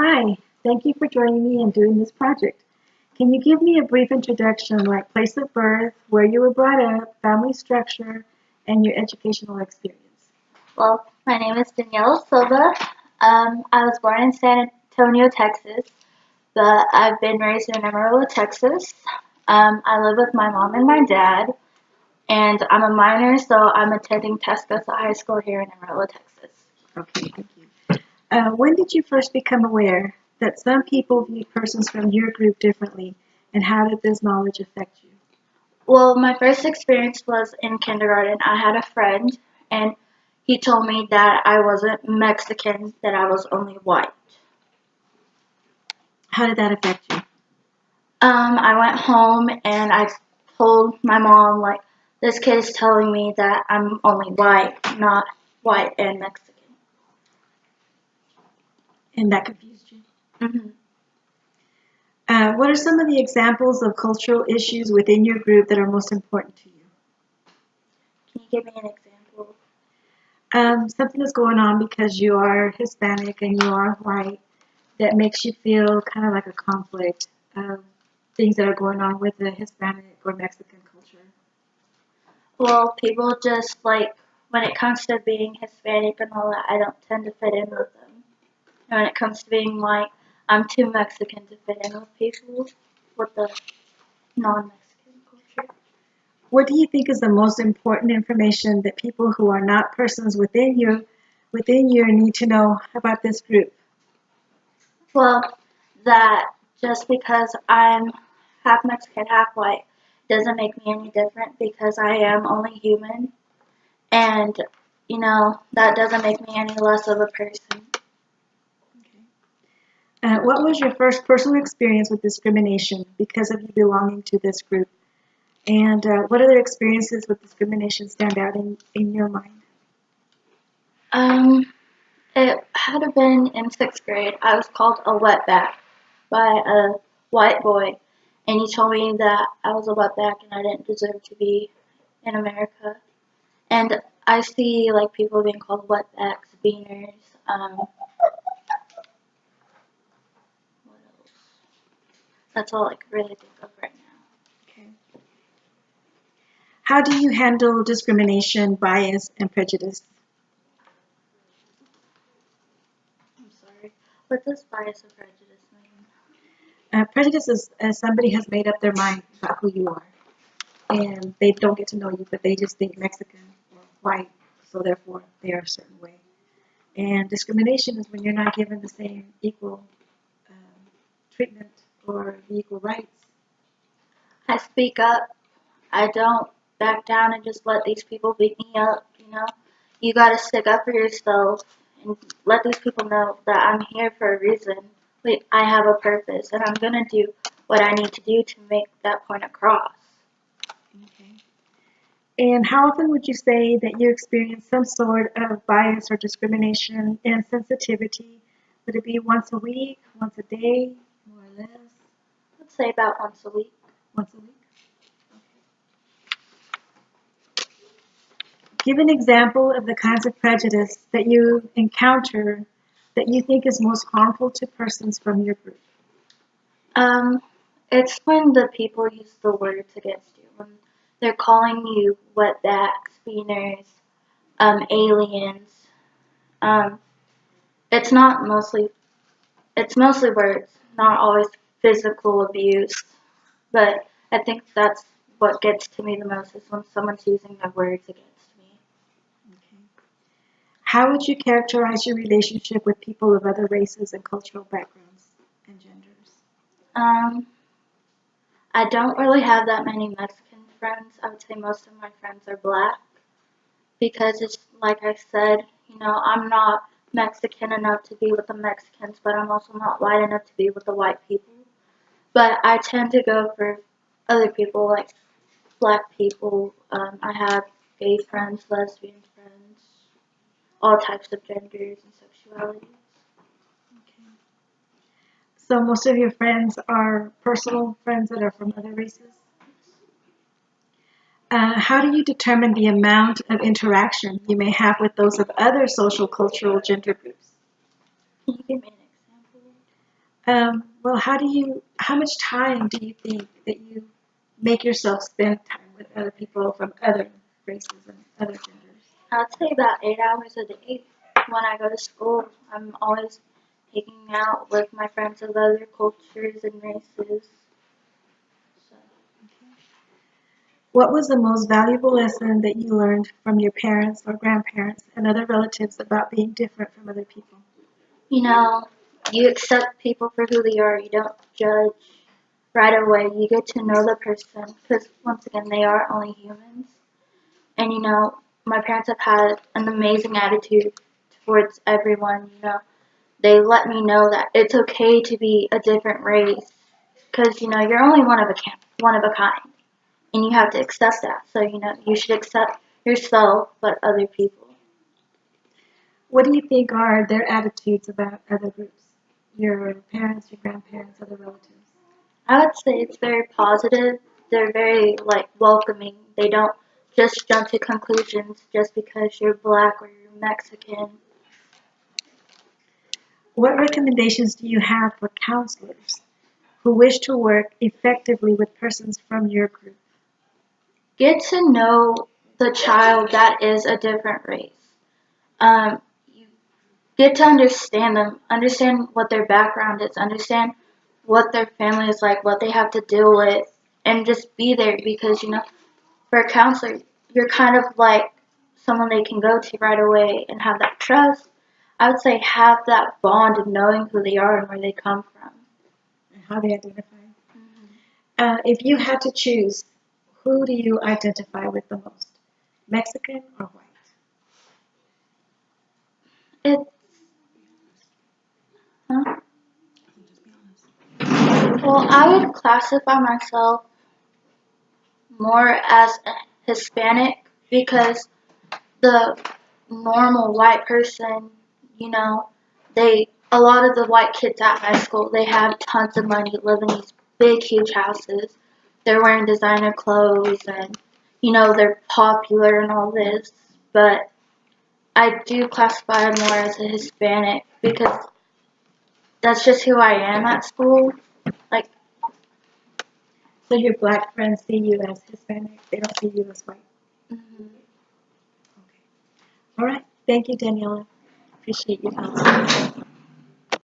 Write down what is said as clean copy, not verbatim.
Hi, thank you for joining me in doing this project. Can you give me a brief introduction, like place of birth, where you were brought up, family structure, and your educational experience? Well, my name is Daniella Silva. I was born in San Antonio, Texas, but I've been raised in Amarillo, Texas. I live with my mom and my dad, and I'm a minor, so I'm attending Tascosa High School here in Amarillo, Texas. Okay, thank you. When did you first become aware that some people view persons from your group differently, and how did this knowledge affect you? Well, my first experience was in kindergarten. I had a friend, and he told me that I wasn't Mexican, that I was only white. How did that affect you? I went home and I told my mom, like, this kid is telling me that I'm only white, not white and Mexican. And that confused you? hmm What are some of the examples of cultural issues within your group that are most important to you? Can you give me an example? Something that's going on because you are Hispanic and you are white that makes you feel kind of like a conflict of things that are going on with the Hispanic or Mexican culture. Well, people just, like, when it comes to being Hispanic and all that, I don't tend to fit in with them. And when it comes to being white, I'm too Mexican to fit in with people with the non-Mexican culture. What do you think is the most important information that people who are not persons within your need to know about this group? Well, that just because I'm half Mexican, half white, doesn't make me any different because I am only human. And, that doesn't make me any less of a person. What was your first personal experience with discrimination because of you belonging to this group? And what other experiences with discrimination stand out in your mind? Um, it had to been in sixth grade. I was called a wetback by a white boy, and he told me that I was a wetback and I didn't deserve to be in America. And I see like people being called wetbacks, beaners. What else? That's all I can really think of right now. Okay. How do you handle discrimination, bias, and prejudice? I'm sorry. What does bias or prejudice mean? Prejudice is somebody has made up their mind about who you are, and they don't get to know you, but they just think Mexican or white, so therefore they are a certain way. And discrimination is when you're not given the same equal um, treatment or the equal rights. I speak up. I don't back down and just let these people beat me up. You gotta stick up for yourself and let these people know that I'm here for a reason. Wait, I have a purpose and I'm gonna do what I need to do to make that point across. Okay. And how often would you say that you experience some sort of bias or discrimination and sensitivity? Would it be once a week, once a day, more or less? Let's say about once a week. Once a week. Give an example of the kinds of prejudice that you encounter that you think is most harmful to persons from your group. Um, it's when the people use the words against you, when they're calling you wetbacks, beaners, aliens. Um, it's not mostly It's mostly words, not always physical abuse, but I think that's what gets to me the most is when someone's using their words against me. Okay. How would you characterize your relationship with people of other races and cultural backgrounds and genders? Um, I don't really have that many Mexican friends. I would say most of my friends are black because it's like I said, I'm not Mexican enough to be with the Mexicans, but I'm also not white enough to be with the white people. But I tend to go for other people like black people. I have gay friends, lesbian friends, all types of genders and sexualities. Okay. So most of your friends are personal friends that are from other races? How do you determine the amount of interaction you may have with those of other social, cultural, gender groups? Can you give me an example? Well, how much time do you think that you make yourself spend time with other people from other races and other genders? I'd say about 8 hours a day. When I go to school, I'm always hanging out with my friends of other cultures and races. So, What was the most valuable lesson that you learned from your parents or grandparents and other relatives about being different from other people? you know, you accept people for who they are. You don't judge right away. You get to know the person because, once again, they are only humans. And, my parents have had an amazing attitude towards everyone. They let me know that it's okay to be a different race because, you're only one of a kind. And you have to accept that. So, you should accept yourself, but other people. What do you think are their attitudes about other groups? Your parents, your grandparents, other relatives? I would say it's very positive. They're very welcoming. They don't just jump to conclusions just because you're black or you're Mexican. What recommendations do you have for counselors who wish to work effectively with persons from your group? Get to know the child that is a different race. You get to understand them, understand what their background is, understand what their family is like, what they have to deal with, and just be there because for a counselor, you're kind of like someone they can go to right away and have that trust. I would say have that bond of knowing who they are and where they come from. And how they identify? Mm-hmm. If you had to choose, who do you identify with the most? Mexican or white? It, huh? Well, I would classify myself more as a Hispanic because the normal white person, you know, a lot of the white kids at my school, they have tons of money, live in these big, huge houses. They're wearing designer clothes and, they're popular and all this. But I do classify more as a Hispanic because that's just who I am at school. Like, So your black friends see you as Hispanic, they don't see you as white. mhm. Okay. All right. Thank you, Daniela. Appreciate your time.